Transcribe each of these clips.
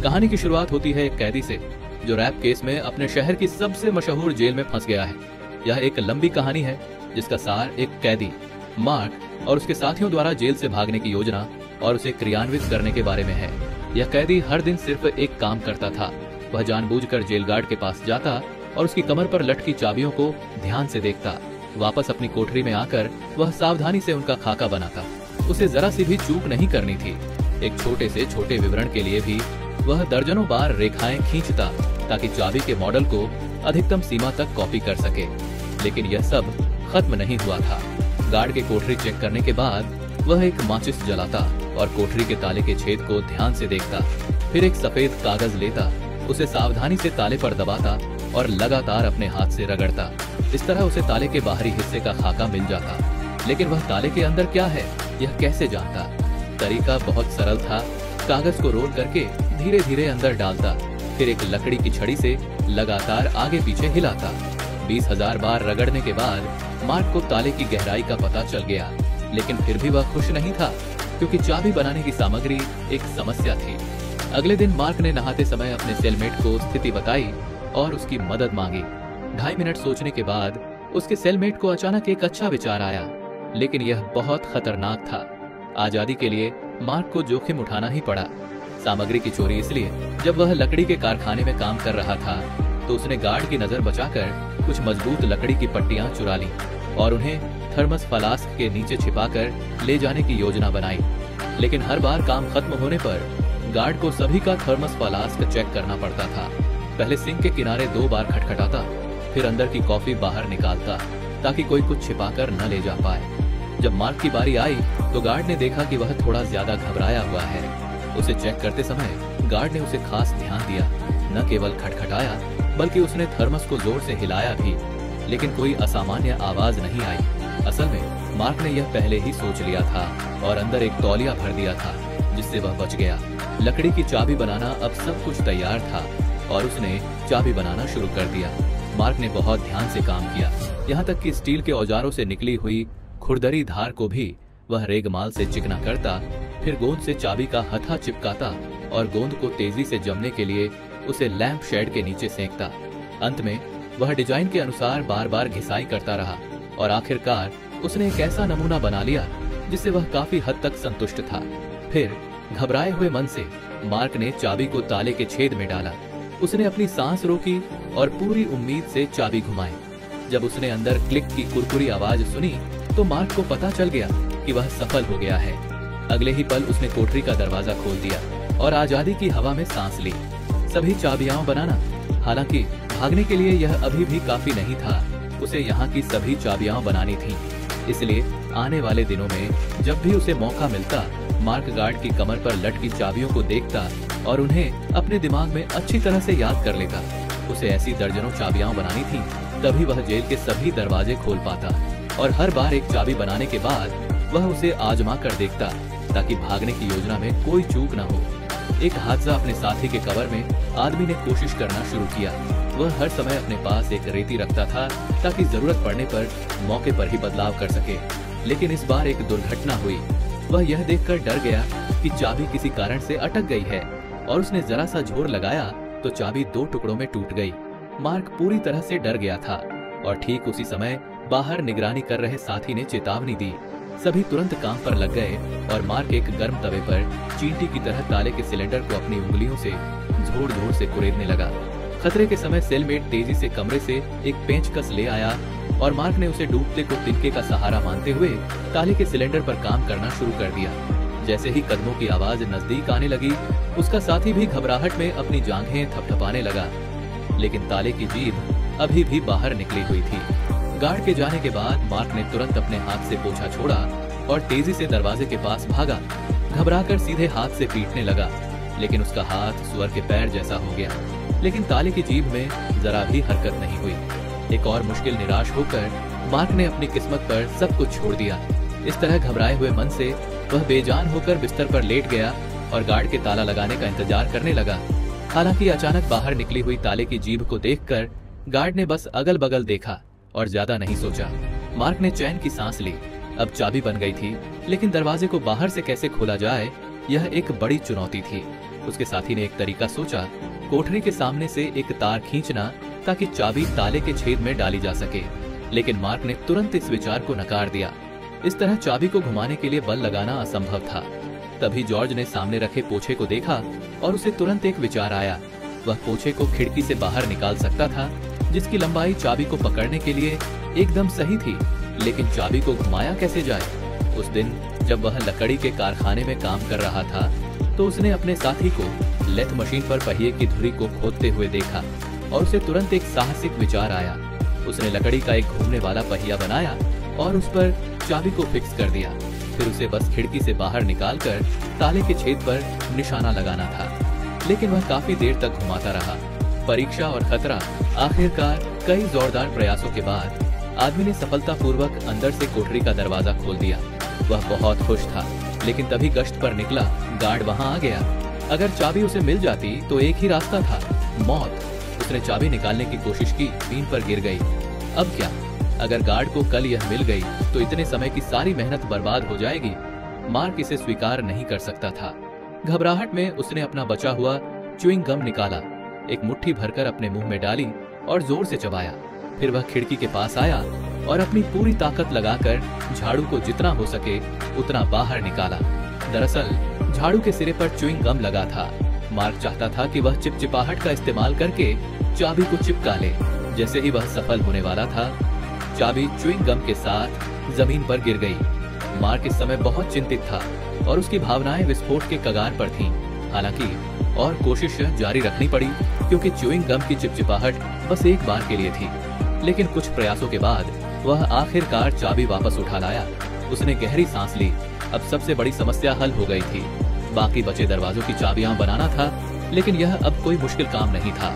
कहानी की शुरुआत होती है एक कैदी से जो रैप केस में अपने शहर की सबसे मशहूर जेल में फंस गया है। यह एक लंबी कहानी है जिसका सार एक कैदी मार्क और उसके साथियों द्वारा जेल से भागने की योजना और उसे क्रियान्वित करने के बारे में है। यह कैदी हर दिन सिर्फ एक काम करता था। वह जानबूझकर जेल गार्ड के पास जाता और उसकी कमर पर लटकी चाबियों को ध्यान से देखता। वापस अपनी कोठरी में आकर वह सावधानी से उनका खाका बनाता। उसे जरा सी भी चूक नहीं करनी थी। एक छोटे से छोटे विवरण के लिए भी वह दर्जनों बार रेखाएं खींचता ताकि चाबी के मॉडल को अधिकतम सीमा तक कॉपी कर सके। लेकिन यह सब खत्म नहीं हुआ था। गार्ड के कोठरी चेक करने के बाद वह एक माचिस जलाता और कोठरी के ताले के छेद को ध्यान से देखता। फिर एक सफेद कागज लेता, उसे सावधानी से ताले पर दबाता और लगातार अपने हाथ से रगड़ता। इस तरह उसे ताले के बाहरी हिस्से का खाका मिल जाता। लेकिन वह ताले के अंदर क्या है यह कैसे जानता? तरीका बहुत सरल था। कागज को रोल करके धीरे धीरे अंदर डालता, फिर एक लकड़ी की छड़ी से लगातार आगे पीछे हिलाता। 20,000 बार रगड़ने के बाद मार्क को ताले की गहराई का पता चल गया। लेकिन फिर भी वह खुश नहीं था क्योंकि चाबी बनाने की सामग्री एक समस्या थी। अगले दिन मार्क ने नहाते समय अपने सेलमेट को स्थिति बताई और उसकी मदद मांगी। 2.5 मिनट सोचने के बाद उसके सेलमेट को अचानक एक अच्छा विचार आया, लेकिन यह बहुत खतरनाक था। आजादी के लिए मार्क को जोखिम उठाना ही पड़ा। सामग्री की चोरी इसलिए जब वह लकड़ी के कारखाने में काम कर रहा था तो उसने गार्ड की नजर बचाकर कुछ मजबूत लकड़ी की पट्टियां चुरा ली और उन्हें थर्मस फ्लास्क के नीचे छिपाकर ले जाने की योजना बनाई। लेकिन हर बार काम खत्म होने पर गार्ड को सभी का थर्मस फ्लास्क चेक करना पड़ता था। पहले सिंक के किनारे 2 बार खटखटाता, फिर अंदर की कॉफी बाहर निकालता ताकि कोई कुछ छिपाकर न ले जा पाए। जब मार्क की बारी आई तो गार्ड ने देखा कि वह थोड़ा ज्यादा घबराया हुआ है। उसे चेक करते समय गार्ड ने उसे खास ध्यान दिया। न केवल खटखटाया बल्कि उसने थर्मस को जोर से हिलाया भी, लेकिन कोई असामान्य आवाज नहीं आई। असल में मार्क ने यह पहले ही सोच लिया था और अंदर एक तौलिया भर दिया था जिससे वह बच गया। लकड़ी की चाबी बनाना अब सब कुछ तैयार था और उसने चाबी बनाना शुरू कर दिया। मार्क ने बहुत ध्यान से काम किया, यहाँ तक कि स्टील के औजारों से निकली हुई खुरदरी धार को भी वह रेगमाल से चिकना करता, फिर गोंद से चाबी का हथा चिपकाता और गोंद को तेजी से जमने के लिए उसे लैंप शेड के नीचे सेंकता। अंत में वह डिजाइन के अनुसार बार बार घिसाई करता रहा और आखिरकार उसने एक ऐसा नमूना बना लिया जिससे वह काफी हद तक संतुष्ट था। फिर घबराए हुए मन से मार्क ने चाबी को ताले के छेद में डाला। उसने अपनी सांस रोकी और पूरी उम्मीद से चाबी घुमाई। जब उसने अंदर क्लिक की कुरकुरी आवाज सुनी तो मार्क को पता चल गया कि वह सफल हो गया है। अगले ही पल उसने कोठरी का दरवाजा खोल दिया और आजादी की हवा में सांस ली। सभी चाबियां बनाना, हालांकि भागने के लिए यह अभी भी काफी नहीं था। उसे यहाँ की सभी चाबियां बनानी थी। इसलिए आने वाले दिनों में जब भी उसे मौका मिलता मार्क गार्ड की कमर पर लटकी चाबियों को देखता और उन्हें अपने दिमाग में अच्छी तरह से याद कर लेता। उसे ऐसी दर्जनों चाबियां बनानी थी, तभी वह जेल के सभी दरवाजे खोल पाता और हर बार एक चाबी बनाने के बाद वह उसे आजमा कर देखता ताकि भागने की योजना में कोई चूक न हो। एक हादसा अपने साथी के कवर में आदमी ने कोशिश करना शुरू किया। वह हर समय अपने पास एक रेती रखता था ताकि जरूरत पड़ने पर मौके पर ही बदलाव कर सके। लेकिन इस बार एक दुर्घटना हुई। वह यह देखकर डर गया कि चाबी किसी कारण से अटक गई है और उसने जरा सा जोर लगाया तो चाबी 2 टुकड़ों में टूट गई। मार्क पूरी तरह से डर गया था और ठीक उसी समय बाहर निगरानी कर रहे साथी ने चेतावनी दी। सभी तुरंत काम पर लग गए और मार्क एक गर्म तवे पर चींटी की तरह ताले के सिलेंडर को अपनी उंगलियों से जोर जोर से कुरेदने लगा। खतरे के समय सेलमेट तेजी से कमरे से एक पेंचकस ले आया और मार्क ने उसे डूबते को तिनके का सहारा मानते हुए ताले के सिलेंडर पर काम करना शुरू कर दिया। जैसे ही कदमों की आवाज नजदीक आने लगी उसका साथी भी घबराहट में अपनी जांघें थपथपाने लगा। लेकिन ताले की जीभ अभी भी बाहर निकली हुई थी। गार्ड के जाने के बाद मार्क ने तुरंत अपने हाथ से पोछा छोड़ा और तेजी से दरवाजे के पास भागा। घबराकर सीधे हाथ से पीटने लगा, लेकिन उसका हाथ सुअर के पैर जैसा हो गया। लेकिन ताले की जीभ में जरा भी हरकत नहीं हुई। एक और मुश्किल निराश होकर मार्क ने अपनी किस्मत पर सब कुछ छोड़ दिया। इस तरह घबराए हुए मन से वह बेजान होकर बिस्तर पर लेट गया और गार्ड के ताला लगाने का इंतजार करने लगा। हालांकि अचानक बाहर निकली हुई ताले की जीभ को देखकर गार्ड ने बस अगल बगल देखा और ज्यादा नहीं सोचा। मार्क ने चैन की सांस ली। अब चाबी बन गई थी, लेकिन दरवाजे को बाहर से कैसे खोला जाए यह एक बड़ी चुनौती थी। उसके साथी ने एक तरीका सोचा, कोठरी के सामने से एक तार खींचना ताकि चाबी ताले के छेद में डाली जा सके। लेकिन मार्क ने तुरंत इस विचार को नकार दिया। इस तरह चाबी को घुमाने के लिए बल लगाना असंभव था। तभी जॉर्ज ने सामने रखे पोछे को देखा और उसे तुरंत एक विचार आया। वह पोछे को खिड़की से बाहर निकाल सकता था, जिसकी लंबाई चाबी को पकड़ने के लिए एकदम सही थी। लेकिन चाबी को घुमाया कैसे जाए? उस दिन जब वह लकड़ी के कारखाने में काम कर रहा था, तो उसने अपने साथी को लेथ मशीन पर पहिए की धुरी को खोदते हुए देखा और उसे तुरंत एक साहसिक विचार आया। उसने लकड़ी का एक घूमने वाला पहिया बनाया और उस पर चाबी को फिक्स कर दिया। फिर उसे बस खिड़की से बाहर निकालकर ताले के छेद पर निशाना लगाना था। लेकिन वह काफी देर तक घुमाता रहा। परीक्षा और खतरा। आखिरकार कई जोरदार प्रयासों के बाद आदमी ने सफलतापूर्वक अंदर से कोठरी का दरवाजा खोल दिया। वह बहुत खुश था। लेकिन तभी गश्त पर निकला गार्ड वहां आ गया। अगर चाबी उसे मिल जाती तो एक ही रास्ता था, मौत। उसने चाबी निकालने की कोशिश की, जमीन पर गिर गई। अब क्या? अगर गार्ड को कल यह मिल गई तो इतने समय की सारी मेहनत बर्बाद हो जाएगी। मार्क इसे स्वीकार नहीं कर सकता था। घबराहट में उसने अपना बचा हुआ च्युइंग गम निकाला, एक मुट्ठी भरकर अपने मुंह में डाली और जोर से चबाया। फिर वह खिड़की के पास आया और अपनी पूरी ताकत लगाकर झाड़ू को जितना हो सके उतना बाहर निकाला। दरअसल झाड़ू के सिरे पर च्युइंग गम लगा था। मार्क चाहता था कि वह चिपचिपाहट का इस्तेमाल करके चाबी को चिपका ले। जैसे ही वह सफल होने वाला था, चाबी च्युइंग गम के साथ जमीन पर गिर गई। मार्क इस समय बहुत चिंतित था और उसकी भावनाएं विस्फोट के कगार पर थीं। हालांकि और कोशिश जारी रखनी पड़ी, क्योंकि च्युइंग गम की चिपचिपाहट बस एक बार के लिए थी। लेकिन कुछ प्रयासों के बाद वह आखिरकार चाबी वापस उठा लाया। उसने गहरी सांस ली। अब सबसे बड़ी समस्या हल हो गई थी। बाकी बचे दरवाजों की चाबियां बनाना था, लेकिन यह अब कोई मुश्किल काम नहीं था।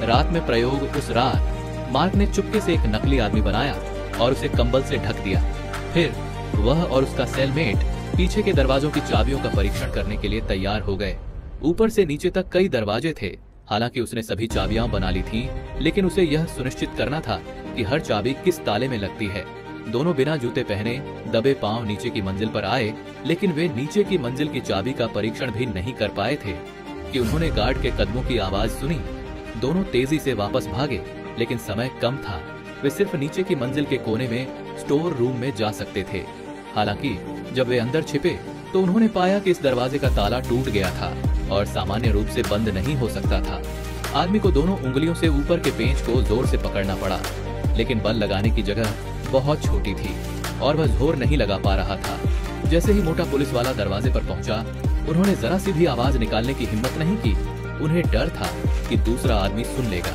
रात में प्रयोग। उस रात मार्क ने चुपके से एक नकली आदमी बनाया और उसे कंबल से ढक दिया। फिर वह और उसका सेलमेट पीछे के दरवाजों की चाबियों का परीक्षण करने के लिए तैयार हो गए। ऊपर से नीचे तक कई दरवाजे थे। हालांकि उसने सभी चाबियां बना ली थी, लेकिन उसे यह सुनिश्चित करना था कि हर चाबी किस ताले में लगती है। दोनों बिना जूते पहने दबे पांव नीचे की मंजिल पर आए, लेकिन वे नीचे की मंजिल की चाबी का परीक्षण भी नहीं कर पाए थे कि उन्होंने गार्ड के कदमों की आवाज सुनी। दोनों तेजी से वापस भागे, लेकिन समय कम था। वे सिर्फ नीचे की मंजिल के कोने में स्टोर रूम में जा सकते थे। हालांकि जब वे अंदर छिपे तो उन्होंने पाया कि इस दरवाजे का ताला टूट गया था और सामान्य रूप से बंद नहीं हो सकता था। आदमी को दोनों उंगलियों से ऊपर के पेंच को जोर से पकड़ना पड़ा, लेकिन बल लगाने की जगह बहुत छोटी थी और वह जोर नहीं लगा पा रहा था। जैसे ही मोटा पुलिस वाला दरवाजे पर पहुंचा, उन्होंने जरा सी भी आवाज निकालने की हिम्मत नहीं की। उन्हें डर था कि दूसरा आदमी सुन लेगा।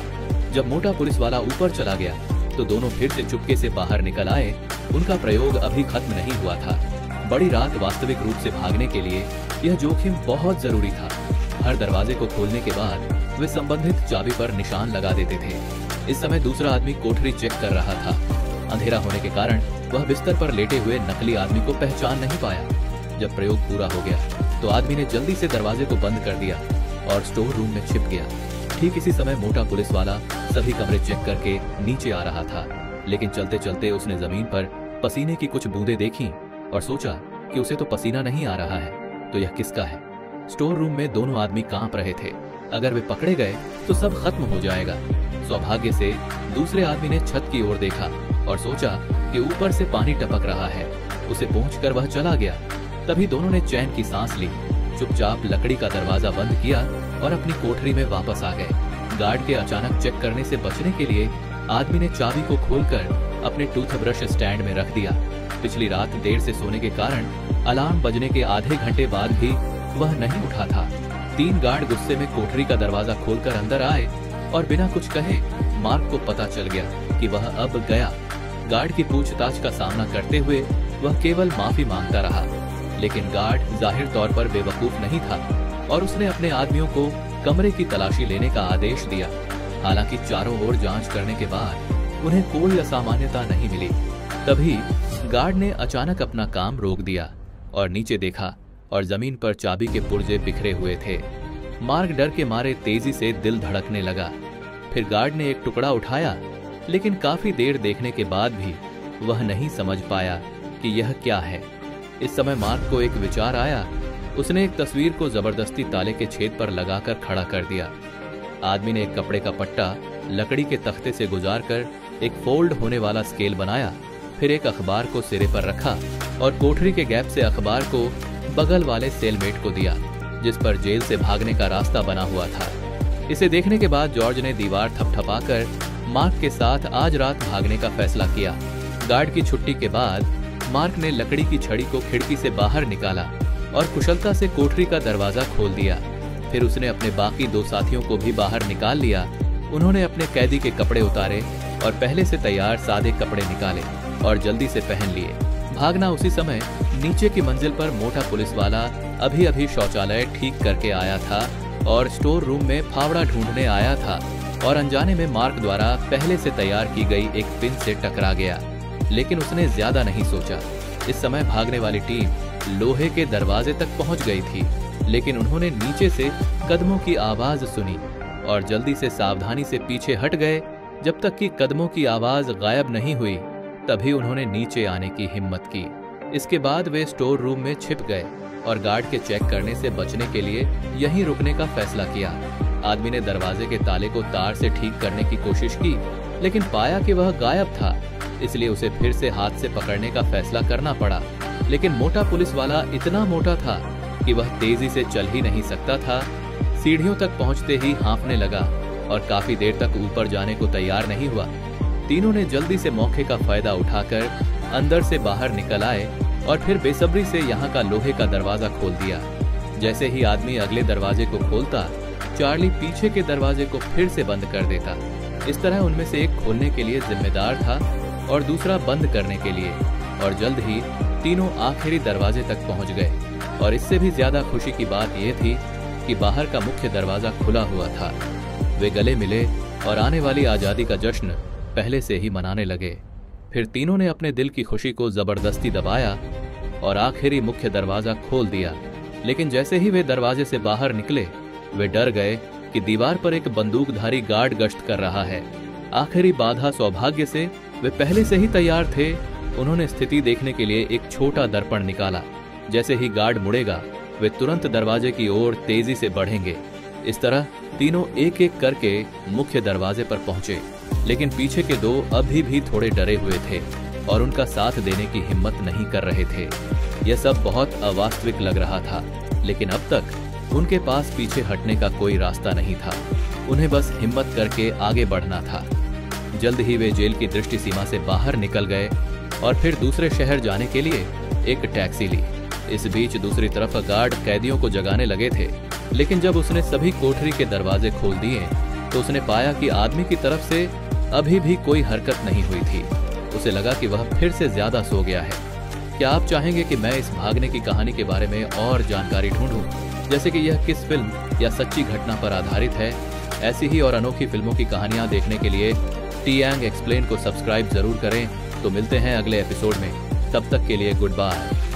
जब मोटा पुलिस वाला ऊपर चला गया तो दोनों फिर से चुपके से बाहर निकल आए। उनका प्रयोग अभी खत्म नहीं हुआ था। बड़ी रात वास्तविक रूप से भागने के लिए यह जोखिम बहुत जरूरी था। हर दरवाजे को खोलने के बाद वे संबंधित चाबी पर निशान लगा देते थे। इस समय दूसरा आदमी कोठरी चेक कर रहा था। अंधेरा होने के कारण वह बिस्तर पर लेटे हुए नकली आदमी को पहचान नहीं पाया। जब प्रयोग पूरा हो गया तो आदमी ने जल्दी से दरवाजे को बंद कर दिया और स्टोर रूम में छिप गया। ठीक इसी समय मोटा पुलिस वाला सभी कमरे चेक करके नीचे आ रहा था, लेकिन चलते चलते उसने जमीन पर पसीने की कुछ बूंदें देखी और सोचा कि उसे तो पसीना नहीं आ रहा है, तो यह किसका है? स्टोर रूम में दोनों आदमी कांप रहे थे। अगर वे पकड़े गए तो सब खत्म हो जाएगा। सौभाग्य से दूसरे आदमी ने छत की ओर देखा और सोचा कि ऊपर से पानी टपक रहा है। उसे पहुंचकर वह चला गया। तभी दोनों ने चैन की सांस ली, चुपचाप लकड़ी का दरवाजा बंद किया और अपनी कोठरी में वापस आ गए। गार्ड के अचानक चेक करने से बचने के लिए आदमी ने चाबी को खोलकर अपने टूथब्रश स्टैंड में रख दिया। पिछली रात देर से सोने के कारण अलार्म बजने के आधे घंटे बाद भी वह नहीं उठा था। 3 गार्ड गुस्से में कोठरी का दरवाजा खोलकर अंदर आए और बिना कुछ कहे मार्क को पता चल गया कि वह अब गया। गार्ड की पूछताछ का सामना करते हुए वह केवल माफी मांगता रहा, लेकिन गार्ड जाहिर तौर पर बेवकूफ नहीं था और उसने अपने आदमियों को कमरे की तलाशी लेने का आदेश दिया। हालांकि चारों ओर जांच करने के बाद उन्हें कोई असामान्यता नहीं मिली। तभी गार्ड ने अचानक अपना काम रोक दिया और नीचे देखा और जमीन पर चाबी के पुर्जे बिखरे हुए थे। मार्क डर के मारे तेजी से दिल धड़कने लगा। फिर गार्ड ने एक टुकड़ा उठाया, लेकिन काफी देर देखने के बाद भी वह नहीं समझ पाया कि यह क्या है। इस समय मार्क को एक विचार आया। उसने एक तस्वीर को जबरदस्ती ताले के छेद पर लगाकर खड़ा कर दिया। आदमी ने एक कपड़े का पट्टा लकड़ी के तख्ते से गुजारकर एक फोल्ड होने वाला स्केल बनाया, फिर एक अखबार को सिरे पर रखा और कोठरी के गैप से अखबार को बगल वाले सेलमेट को दिया, जिस पर जेल से भागने का रास्ता बना हुआ था। इसे देखने के बाद जॉर्ज ने दीवार थपथपाकर मार्क के साथ आज रात भागने का फैसला किया। गार्ड की छुट्टी के बाद मार्क ने लकड़ी की छड़ी को खिड़की से बाहर निकाला और कुशलता से कोठरी का दरवाजा खोल दिया। फिर उसने अपने बाकी 2 साथियों को भी बाहर निकाल लिया। उन्होंने अपने कैदी के कपड़े उतारे और पहले से तैयार सादे कपड़े निकाले और जल्दी से पहन लिए। भागना उसी समय नीचे की मंजिल पर मोटा पुलिस वाला अभी अभी शौचालय ठीक करके आया था और स्टोर रूम में फावड़ा ढूंढने आया था और अनजाने में मार्क द्वारा पहले से तैयार की गई एक पिन से टकरा गया। लेकिन उसने ज्यादा नहीं सोचा। इस समय भागने वाली टीम लोहे के दरवाजे तक पहुंच गई थी, लेकिन उन्होंने नीचे से कदमों की आवाज सुनी और जल्दी से सावधानी से पीछे हट गए। जब तक कि कदमों की आवाज गायब नहीं हुई तभी उन्होंने नीचे आने की हिम्मत की। इसके बाद वे स्टोर रूम में छिप गए और गार्ड के चेक करने से बचने के लिए यहीं रुकने का फैसला किया। आदमी ने दरवाजे के ताले को तार से ठीक करने की कोशिश की, लेकिन पाया कि वह गायब था, इसलिए उसे फिर से हाथ से पकड़ने का फैसला करना पड़ा। लेकिन मोटा पुलिस वाला इतना मोटा था कि वह तेजी से चल ही नहीं सकता था। सीढ़ियों तक पहुंचते ही हाँफने लगा और काफी देर तक ऊपर जाने को तैयार नहीं हुआ। तीनों ने जल्दी से मौके का फायदा उठाकर अंदर से बाहर निकल आए और फिर बेसब्री से यहाँ का लोहे का दरवाजा खोल दिया। जैसे ही आदमी अगले दरवाजे को खोलता, चार्ली पीछे के दरवाजे को फिर से बंद कर देता। इस तरह उनमें से एक खोलने के लिए जिम्मेदार था और दूसरा बंद करने के लिए, और जल्द ही तीनों आखिरी दरवाजे तक पहुंच गए। और इससे भी ज्यादा खुशी की बात यह थी कि बाहर का मुख्य दरवाजा खुला हुआ था। वे गले मिले और आने वाली आजादी का जश्न पहले से ही मनाने लगे। फिर तीनों ने अपने दिल की खुशी को जबरदस्ती दबाया और आखिरी मुख्य दरवाजा खोल दिया। लेकिन जैसे ही वे दरवाजे से बाहर निकले, वे डर गए कि दीवार पर एक बंदूकधारी गार्ड गश्त कर रहा है। आखिरी बाधा सौभाग्य से वे पहले से ही तैयार थे। उन्होंने स्थिति देखने के लिए एक छोटा दर्पण निकाला। जैसे ही गार्ड मुड़ेगा, वे तुरंत दरवाजे की ओर तेजी से बढ़ेंगे। इस तरह तीनों एक एक करके मुख्य दरवाजे पर पहुंचे, लेकिन पीछे के 2 अभी भी थोड़े डरे हुए थे और उनका साथ देने की हिम्मत नहीं कर रहे थे। यह सब बहुत अवास्तविक लग रहा था, लेकिन अब तक उनके पास पीछे हटने का कोई रास्ता नहीं था। उन्हें बस हिम्मत करके आगे बढ़ना था। जल्द ही वे जेल की दृष्टि सीमा से बाहर निकल गए और फिर दूसरे शहर जाने के लिए एक टैक्सी ली। इस बीच दूसरी तरफ गार्ड कैदियों को जगाने लगे थे, लेकिन जब उसने सभी कोठरी के दरवाजे खोल दिए तो उसने पाया कि आदमी की तरफ से अभी भी कोई हरकत नहीं हुई थी। उसे लगा कि वह फिर से ज्यादा सो गया है। क्या आप चाहेंगे कि मैं इस भागने की कहानी के बारे में और जानकारी ढूंढूं, जैसे कि यह किस फिल्म या सच्ची घटना पर आधारित है? ऐसी ही और अनोखी फिल्मों की कहानियां देखने के लिए टीएंग एक्सप्लेन को सब्सक्राइब जरूर करें। तो मिलते हैं अगले एपिसोड में। तब तक के लिए गुड बाय।